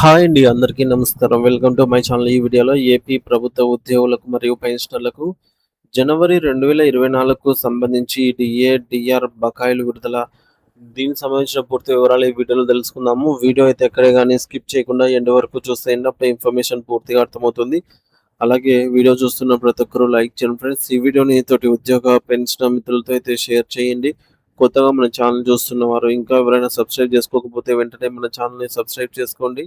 Hi అండి. అందరికీ నమస్కారం. Welcome to my channel. ఈ వీడియోలో ఏపీ ప్రభుత్వ ఉద్యోగులకు మరియు పెన్షనర్లకు జనవరి 2024కు సంబంధించి డీఏ, డీఆర్ బకాయిలు విడుదల. దీనికి సంబంధించిన పూర్తి వివరాలు ఈ వీడియోలో తెలుసుకుందాము. వీడియో అయితే ఎక్కడే గాని స్కిప్ చేయకుండా ఎండ్ వరకు చూసేయండి. అప్పుడే ఇన్ఫర్మేషన్ పూర్తిగా అర్థమవుతుంది. అలాగే వీడియో చూస్తున్న ప్రతి ఒక్కరు లైక్ చేయండి ఫ్రెండ్స్. ఈ వీడియోని తోటి ఉద్యోగ, పెన్షనర్ మిత్రులతో అయితే షేర్ చేయండి. కొత్తగా మన ఛానల్ చూస్తున్నవారు ఇంకా ఎవరైనా సబ్స్క్రైబ్ చేసుకోకపోతే వెంటనే మన ఛానల్‌ని సబ్స్క్రైబ్ చేసుకోండి.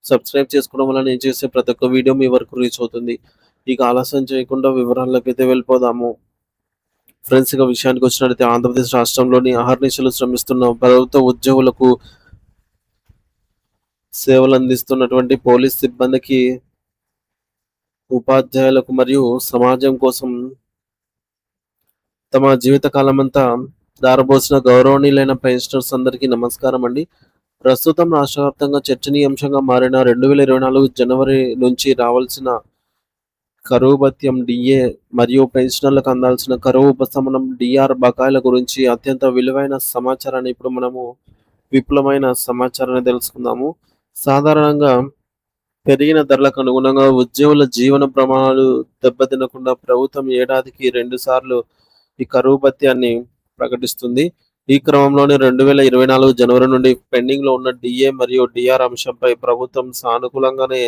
సబ్స్క్రైబ్ చేసుకోవడం వల్ల నేను చేసే ప్రతి ఒక్క వీడియో మీ వరకు రీచ్ అవుతుంది. ఇక ఆలస్యం చేయకుండా వివరాల్లోకైతే వెళ్ళిపోదాము. ఫ్రెండ్స్, ఇక విషయానికి వచ్చినట్లయితే ఆంధ్రప్రదేశ్ రాష్ట్రంలోని అహర్నిశలు శ్రమిస్తున్న ప్రభుత్వ ఉద్యోగులకు, సేవలందిస్తున్నటువంటి పోలీస్ సిబ్బందికి, ఉపాధ్యాయులకు మరియు సమాజం కోసం తమ జీవితకాలమంతా ధారపోసిన గౌరవనీయులైన పెన్షనర్స్ అందరికీ నమస్కారం అండి. ప్రస్తుతం రాష్ట్ర వ్యాప్తంగా చర్చనీయాంశంగా మారిన 2024 జనవరి నుంచి రావాల్సిన కరువు భత్యం డీఏ మరియు పెన్షనర్లకు అందాల్సిన కరువు ఉపశమనం డీఆర్ బకాయిల గురించి అత్యంత విలువైన సమాచారాన్ని ఇప్పుడు మనము విపులమైన సమాచారాన్ని తెలుసుకుందాము. సాధారణంగా పెరిగిన ధరలకు అనుగుణంగా ఉద్యోగుల జీవన ప్రమాణాలు దెబ్బతినకుండా ప్రభుత్వం ఏడాదికి 2 సార్లు ఈ కరువు భత్యాన్ని ప్రకటిస్తుంది. ఈ క్రమంలోనే 2024 జనవరి నుండి పెండింగ్‌లో ఉన్న డీఏ మరియు డీఆర్ అంశంపై ప్రభుత్వం సానుకూలంగానే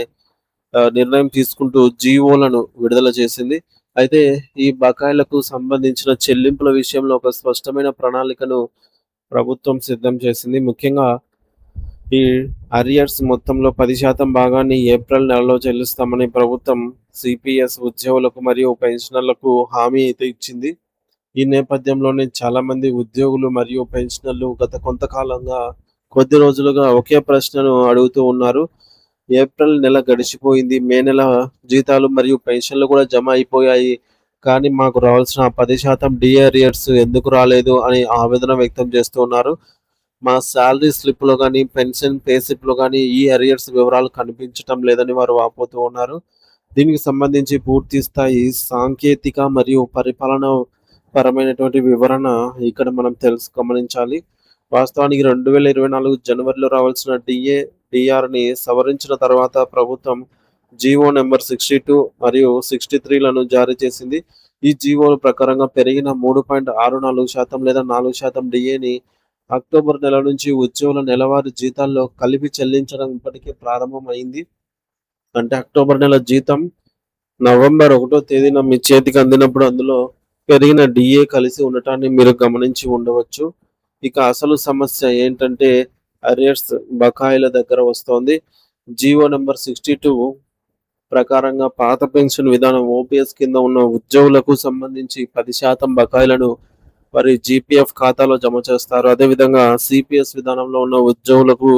నిర్ణయం తీసుకుంటూ జీవోలను విడుదల చేసింది. అయితే ఈ బకాయిలకు సంబంధించిన చెల్లింపుల విషయంలో ఒక స్పష్టమైన ప్రణాళికను ప్రభుత్వం సిద్ధం చేసింది. ముఖ్యంగా ఈ అరియర్స్ మొత్తంలో 10% భాగాన్ని ఏప్రిల్ నెలలో చెల్లిస్తామని ప్రభుత్వం సిపిఎస్ ఉద్యోగులకు మరియు పెన్షనర్లకు హామీ అయితే ఇచ్చింది. ఈ నేపథ్యంలోనే చాలామంది ఉద్యోగులు మరియు పెన్షనర్లు గత కొంతకాలంగా కొద్ది రోజులుగా ఒకే ప్రశ్నను అడుగుతూ ఉన్నారు. ఏప్రిల్ నెల గడిచిపోయింది. మే నెల జీతాలు మరియు పెన్షన్లు కూడా జమ అయిపోయాయి. కానీ మాకు రావాల్సిన 10% డీఏ అరియర్స్ ఎందుకు రాలేదు అని ఆవేదన వ్యక్తం చేస్తూ ఉన్నారు. మా సాలరీ స్లిప్‌లో గానీ, పెన్షన్ పే స్లిప్‌లో గానీ ఈ అరియర్స్ వివరాలు కనిపించటం లేదని వారు వాపోతూ ఉన్నారు. దీనికి సంబంధించి పూర్తి స్థాయి సాంకేతిక మరియు పరిపాలన పరమైనటువంటి వివరణ ఇక్కడ మనం గమనించాలి. వాస్తవానికి 2024 జనవరిలో రావాల్సిన డీఏ, డీఆర్‌ని సవరించిన తర్వాత ప్రభుత్వం జీవో నంబర్ 62 మరియు 63లను జారీ చేసింది. ఈ జీవోల ప్రకారంగా పెరిగిన 3.64% లేదా 4% డీఏని అక్టోబర్ నెల నుంచి ఉద్యోగుల నెలవారీ జీతాల్లో కలిపి చెల్లించడం ఇప్పటికే ప్రారంభమైంది. అంటే అక్టోబర్ నెల జీతం నవంబర్ 1వ తేదీన మీ చేతికి అందినప్పుడు అందులో పెరిగిన డీఏ కలిసి ఉండటాన్ని మీరు గమనించి ఉండవచ్చు. ఇక అసలు సమస్య ఏంటంటే అరియర్స్ బకాయిల దగ్గర వస్తోంది. జీవో నంబర్ 62 ప్రకారంగా పాత పెన్షన్ విధానం ఓపీఎస్ కింద ఉన్న ఉద్యోగులకు సంబంధించి 10% బకాయిలను వారి జీపీఎఫ్ ఖాతాలో జమ చేస్తారు. అదేవిధంగా సిపిఎస్ విధానంలో ఉన్న ఉద్యోగులకు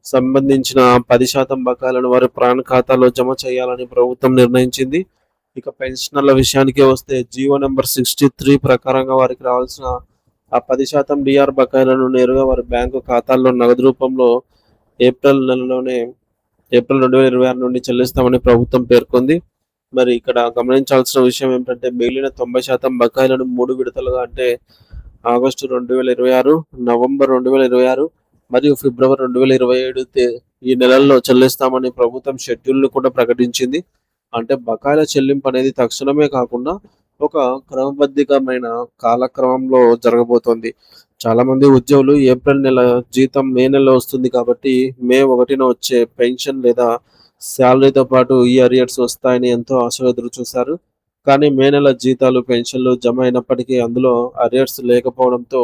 సంబంధించిన 10% బకాయిలను వారి ప్రాన్ ఖాతాలో జమ చేయాలని ప్రభుత్వం నిర్ణయించింది. ఇక పెన్షనర్ల విషయానికే వస్తే జీవో నంబర్ 63 ప్రకారంగా వారికి రావాల్సిన ఆ 10% డీఆర్ బకాయిలను నేరుగా వారి బ్యాంకు ఖాతాల్లో నగదు రూపంలో ఏప్రిల్ నెలలోనే ఏప్రిల్ 2026 నుండి చెల్లిస్తామని ప్రభుత్వం పేర్కొంది. మరి ఇక్కడ గమనించాల్సిన విషయం ఏంటంటే మిగిలిన 90% బకాయిలను 3 విడతలుగా అంటే ఆగస్టు 2026, నవంబర్ 2026 మరియు ఫిబ్రవరి 2027 ఈ నెలల్లో చెల్లిస్తామని ప్రభుత్వం షెడ్యూల్‌ను కూడా ప్రకటించింది. అంటే బకాయిల చెల్లింపు అనేది తక్షణమే కాకుండా ఒక క్రమబద్ధీకమైన కాలక్రమంలో జరగబోతోంది. చాలామంది ఉద్యోగులు ఏప్రిల్ నెల జీతం మే నెలలో వస్తుంది కాబట్టి మే 1న వచ్చే పెన్షన్ లేదా సాలరీతో పాటు ఈ అరియర్స్ వస్తాయని ఎంతో ఆశగా ఎదురుచూశారు. కానీ మే నెల జీతాలు, పెన్షన్లు జమ అయినప్పటికీ అందులో అరియర్స్ లేకపోవడంతో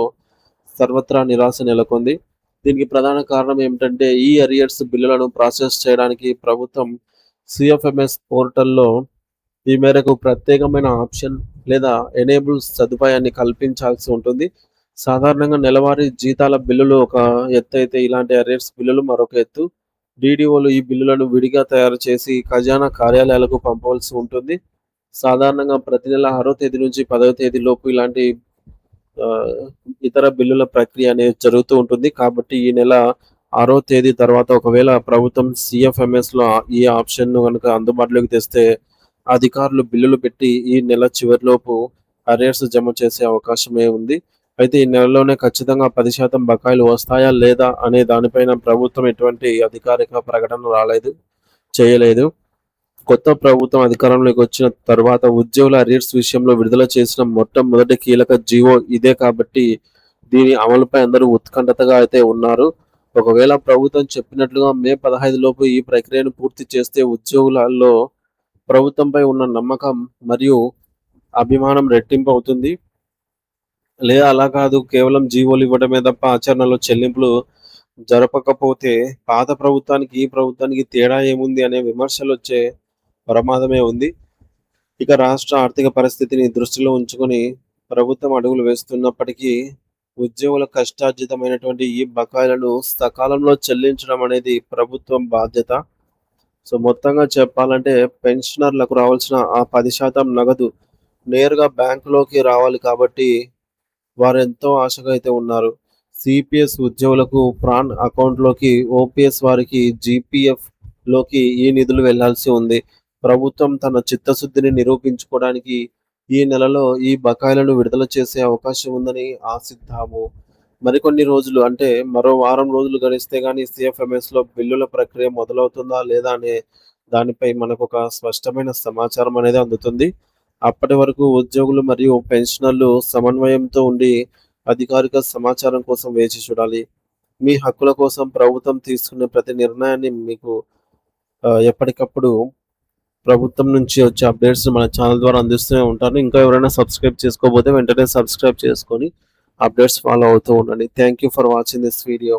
సర్వత్రా నిరాశ నెలకొంది. దీనికి ప్రధాన కారణం ఏమిటంటే ఈ అరియర్స్ బిల్లులను ప్రాసెస్ చేయడానికి ప్రభుత్వం సిఎఫ్ఎంఎస్ పోర్టల్‌లో ఈ మేరకు ప్రత్యేకమైన ఆప్షన్ లేదా ఎనేబుల్ సదుపాయాన్ని కల్పించాల్సి ఉంటుంది. సాధారణంగా నెలవారీ జీతాల బిల్లులు ఒక ఎత్తైతే ఇలాంటి అరియర్స్ బిల్లులు మరొక ఎత్తు. డీడీఓలు ఈ బిల్లులను విడిగా తయారు చేసి ఖజానా కార్యాలయాలకు పంపవలసి ఉంటుంది. సాధారణంగా ప్రతి నెల 6వ తేదీ నుంచి 10వ తేదీ లోపు ఇలాంటి ఆహ్, ఇతర బిల్లుల ప్రక్రియ అనేది జరుగుతూ ఉంటుంది. కాబట్టి ఈ నెల 6వ తేదీ తర్వాత ఒకవేళ ప్రభుత్వం సిఎఫ్ఎంఎస్‌లో ఈ ఆప్షన్‌ను గనుక అందుబాటులోకి తెస్తే అధికారులు బిల్లులు పెట్టి ఈ నెల చివరిలోపు అరియర్స్ జమ చేసే అవకాశమే ఉంది. అయితే ఈ నెలలోనే ఖచ్చితంగా 10% బకాయిలు వస్తాయా లేదా అనే దానిపైన ప్రభుత్వం ఎటువంటి అధికారిక ప్రకటన చేయలేదు. కొత్త ప్రభుత్వం అధికారంలోకి వచ్చిన తర్వాత ఉద్యోగుల అరియర్స్ విషయంలో విడుదల చేసిన మొట్టమొదటి కీలక జీవో ఇదే కాబట్టి దీని అమలుపై అందరూ ఉత్కంఠతగా అయితే ఉన్నారు. ఒకవేళ ప్రభుత్వం చెప్పినట్లుగా మే 15 లోపు ఈ ప్రక్రియను పూర్తి చేస్తే ఉద్యోగులలో ప్రభుత్వంపై ఉన్న నమ్మకం మరియు అభిమానం రెట్టింపు అవుతుంది. లేదా అలా కాదు, కేవలం జీవోలు ఇవ్వడమే తప్ప ఆచరణలో చెల్లింపులు జరపకపోతే పాత ప్రభుత్వానికి ఈ ప్రభుత్వానికి తేడా ఏముంది అనే విమర్శలొచ్చే ప్రమాదమే ఉంది. ఇక రాష్ట్ర ఆర్థిక పరిస్థితిని దృష్టిలో ఉంచుకొని ప్రభుత్వం అడుగులు వేస్తున్నప్పటికీ ఉద్యోగుల కష్టార్జితమైనటువంటి ఈ బకాయిలను సకాలంలో చెల్లించడం అనేది ప్రభుత్వం బాధ్యత. సో మొత్తంగా చెప్పాలంటే పెన్షనర్లకు రావాల్సిన ఆ 10% నగదు నేరుగా బ్యాంకులోకి రావాలి కాబట్టి వారెంతో ఆశగా అయితే ఉన్నారు. సిపిఎస్ ఉద్యోగులకు ప్రాన్ అకౌంట్‌లోకి, ఓపీఎస్ వారికి జీపీఎఫ్‌లోకి ఈ నిధులు వెళ్లాల్సి ఉంది. ప్రభుత్వం తన చిత్తశుద్ధిని నిరూపించుకోవడానికి ఈ నెలలో ఈ బకాయిలను విడుదల చేసే అవకాశం ఉందని ఆశిద్దాము. మరికొన్ని రోజులు అంటే మరో వారం రోజులు గడిస్తే గానీ సీఎఫ్ఎంఎస్‌లో బిల్లుల ప్రక్రియ మొదలవుతుందా లేదా అనే దానిపై మనకొక స్పష్టమైన సమాచారం అనేది అందుతుంది. అప్పటి వరకు ఉద్యోగులు మరియు పెన్షనర్లు సమన్వయంతో ఉండి అధికారిక సమాచారం కోసం వేచి చూడాలి. మీ హక్కుల కోసం ప్రభుత్వం తీసుకునే ప్రతి నిర్ణయాన్ని మీకు ఎప్పటికప్పుడు ప్రభుత్వం నుంచి వచ్చే అప్డేట్స్ మన ఛానల్ ద్వారా అందిస్తూనే ఉంటాను. ఇంకా ఎవరైనా సబ్స్క్రైబ్ చేసుకోకపోతే వెంటనే సబ్స్క్రైబ్ చేసుకొని అప్డేట్స్ ఫాలో అవుతూ ఉండండి. Thank you for watching this video.